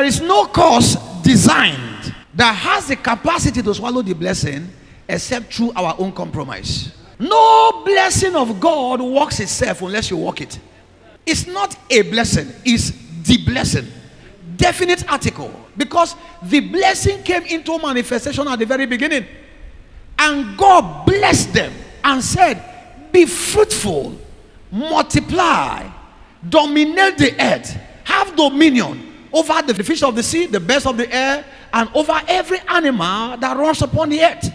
there is no cause designed that has the capacity to swallow the blessing except through our own compromise. No blessing of God works itself unless you work it. It's not a blessing, it's the blessing. Definite article. Because the blessing came into manifestation at the very beginning. And God blessed them and said, be fruitful, multiply, dominate the earth, have dominion over the fish of the sea, the birds of the air, and over every animal that runs upon the earth.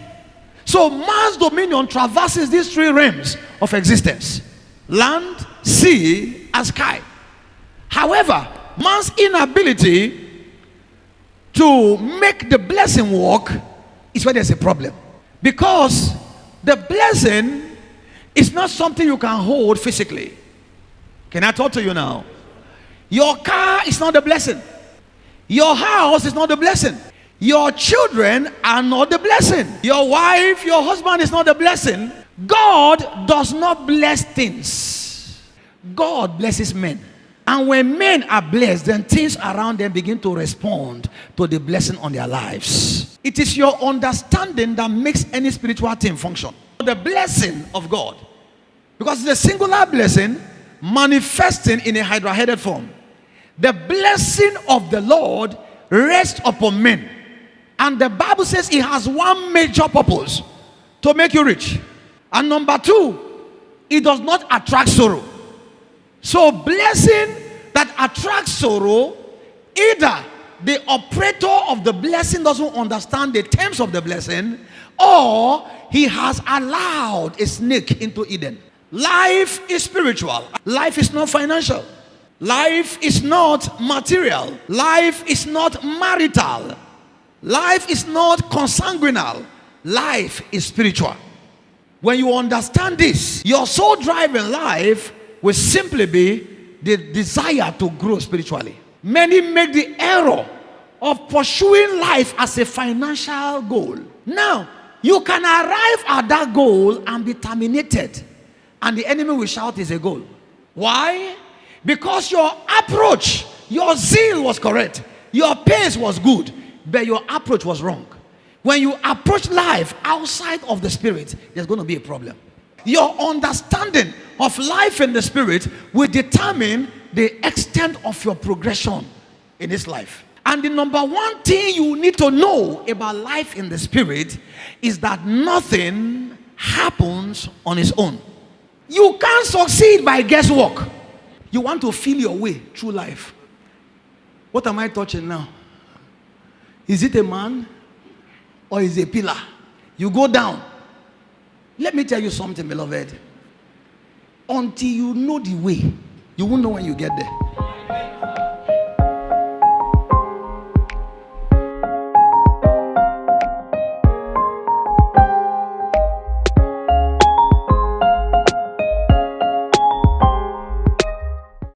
So man's dominion traverses these three realms of existence: land, sea, and sky. However, man's inability to make the blessing work is where there's a problem. Because the blessing is not something you can hold physically. Can I talk to you now? Your car is not the blessing. Your house is not the blessing. Your children are not the blessing. Your wife, your husband is not the blessing. God does not bless things. God blesses men. And when men are blessed, then things around them begin to respond to the blessing on their lives. It is your understanding that makes any spiritual thing function. The blessing of God, because it's a singular blessing manifesting in a hydra-headed form. The blessing of the Lord rests upon men. And the Bible says it has one major purpose: to make you rich. And number two, it does not attract sorrow. So blessing that attracts sorrow, either the operator of the blessing doesn't understand the terms of the blessing, or he has allowed a snake into Eden. Life is spiritual. Life is not financial. Life is not material. Life is not marital. Life is not consanguinal. Life is spiritual. When you understand this, your sole drive in life will simply be the desire to grow spiritually. Many make the error of pursuing life as a financial goal. Now, you can arrive at that goal and be terminated, and the enemy will shout it's a goal. Why? Because your approach, your zeal was correct, your pace was good, but your approach was wrong. When you approach life outside of the spirit, there's going to be a problem. Your understanding of life in the spirit will determine the extent of your progression in this life. And the number one thing you need to know about life in the spirit is that nothing happens on its own. You can't succeed by guesswork. You want to feel your way through life. What am I touching now? Is it a man or is it a pillar? You go down. Let me tell you something, beloved. Until you know the way, you won't know when you get there.